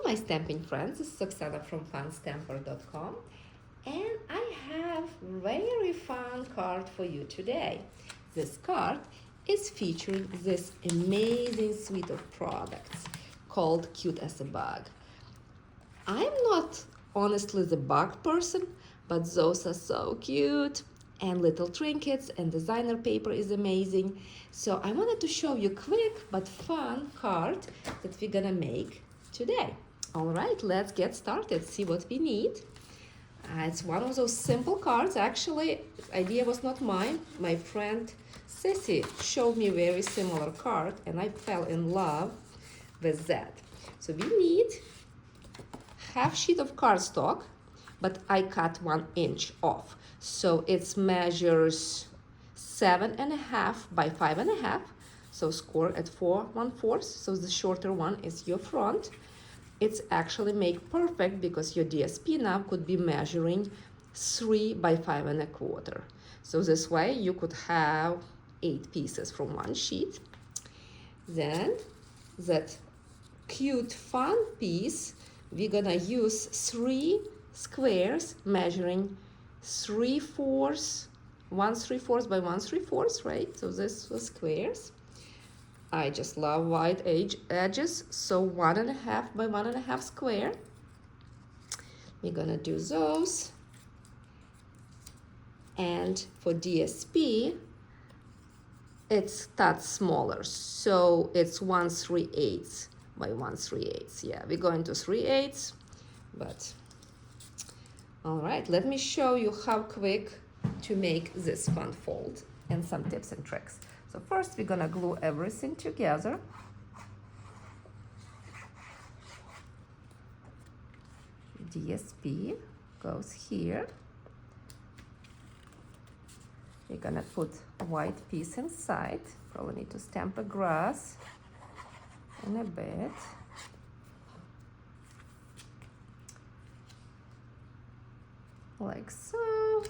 my stamping friends, this is Oksana from funstamper.com, and I have very fun card for you today. This card is featuring this amazing suite of products called Cute as a Bug. I'm not honestly the bug person, but those are so cute, and little trinkets and designer paper is amazing. So I wanted to show you a quick but fun card that we're gonna make today. All right, let's get started, see what we need. It's one of those simple cards. Actually, the idea was not mine. My friend Sissy showed me a very similar card and I fell in love with that. So we need half sheet of cardstock, but I cut 1 inch off. So it measures 7.5 by 5.5. So score at 4 1/4. So the shorter one is your front. It's actually make perfect because your DSP now could be measuring 3 by 5.25. So this way you could have 8 pieces from one sheet. Then that cute fun piece, we're gonna use 3 squares measuring 3/4, 1/3 by 1/3, right? So this was squares. I just love wide edges, so 1.5 by 1.5 square. We're gonna do those. And for DSP, it's that smaller, so it's 1/3 by 1/3. Yeah, we're going to 3/8, but all right, let me show you how quick to make this fun fold and some tips and tricks. So first we're gonna glue everything together. DSP goes here. We're gonna put a white piece inside. Probably need to stamp a grass in a bit. Like so.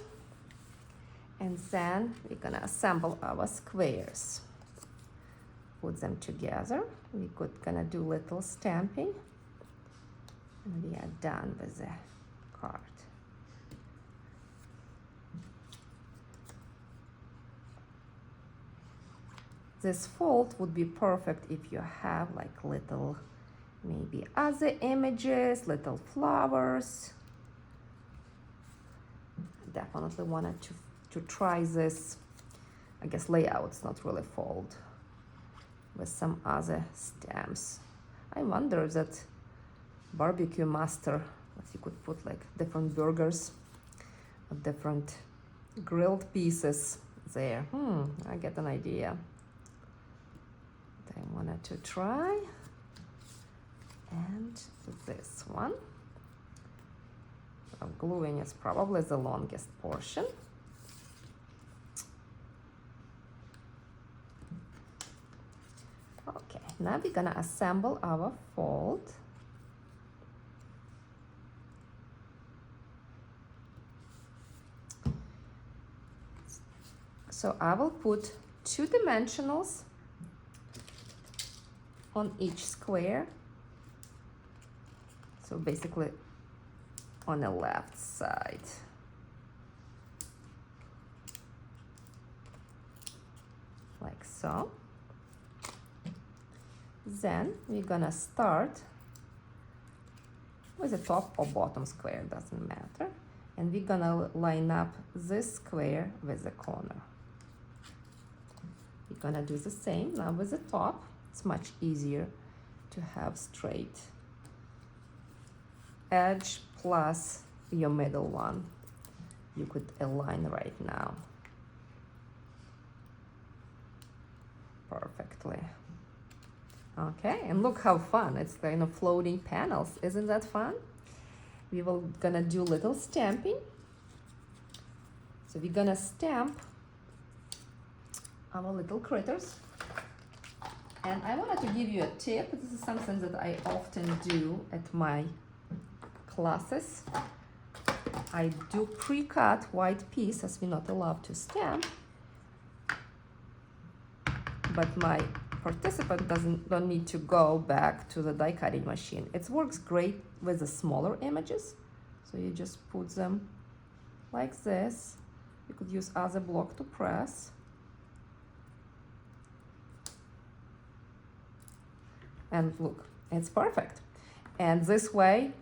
And then we're gonna assemble our squares. Put them together. We're gonna do little stamping. And we are done with the card. This fold would be perfect if you have like little, maybe other images, little flowers. Definitely wanted to try this, I guess layouts, not really fold, with some other stamps. I wonder that barbecue master, if you could put like different burgers or different grilled pieces there. I get an idea. I wanted to try. And this one. So gluing is probably the longest portion. Okay, now we're gonna assemble our fold. So I will put 2 dimensionals on each square. So basically on the left side. Like so. Then we're gonna start with the top or bottom square, doesn't matter. And we're gonna line up this square with the corner. We're gonna do the same now with the top. It's much easier to have straight edge plus your middle one. You could align right now perfectly. Okay, and look how fun. It's kind of floating panels. Isn't that fun? We will gonna do little stamping. So we're gonna stamp our little critters. And I wanted to give you a tip. This is something that I often do at my classes. I do pre-cut white piece as we're not allowed to stamp. But my participant don't need to go back to the die cutting machine. It works great with the smaller images. So you just put them like this. You could use other block to press. And look, it's perfect. And this way,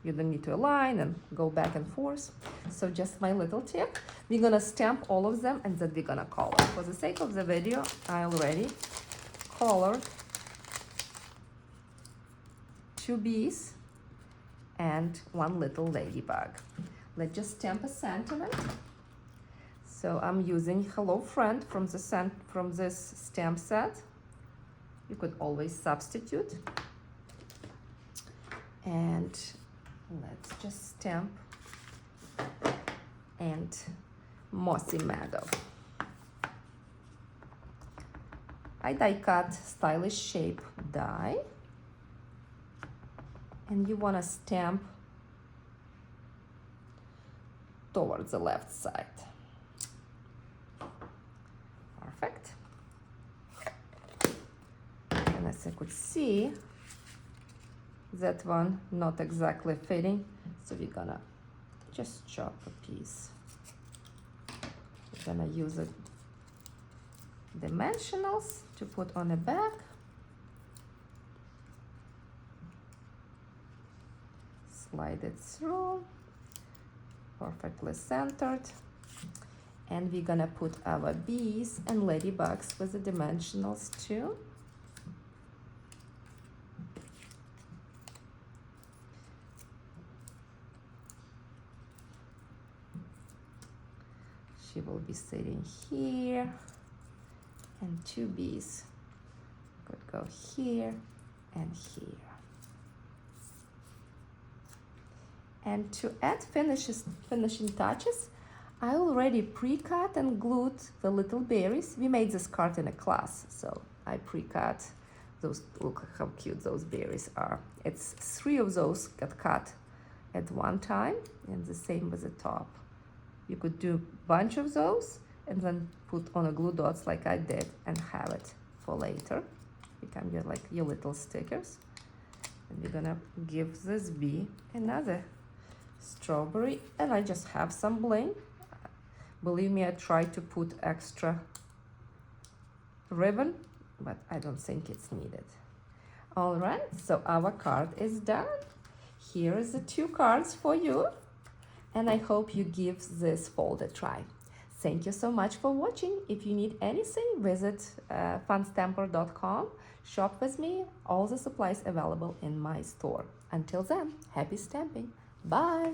you don't need to align and go back and forth. So just my little tip. We're gonna stamp all of them and then we're gonna color. For the sake of the video, I already colored 2 bees and 1 little ladybug. Let's just stamp a sentiment. So I'm using Hello Friend from this stamp set. You could always substitute. And let's just stamp and Mossy Meadow. I die cut stylish shape die. And you want to stamp towards the left side. Perfect. And as I could see, that one not exactly fitting, so we're gonna just chop a piece. We're gonna use a dimensionals to put on the back. Slide it through, perfectly centered. And we're gonna put our bees and ladybugs with the dimensionals too. She will be sitting here, and 2 bees could go here and here. And to add finishing touches, I already pre-cut and glued the little berries. We made this card in a class, so I pre-cut those. Look how cute those berries are. It's 3 of those got cut at one time, and the same with the top. You could do a bunch of those and then put on a glue dots like I did and have it for later. Become your little stickers. And we're gonna give this bee another strawberry, and I just have some bling. Believe me, I tried to put extra ribbon, but I don't think it's needed. All right, so our card is done. Here is the 2 cards for you. And I hope you give this fold a try. Thank you so much for watching. If you need anything, visit funstamper.com. Shop with me. All the supplies available in my store. Until then, happy stamping. Bye.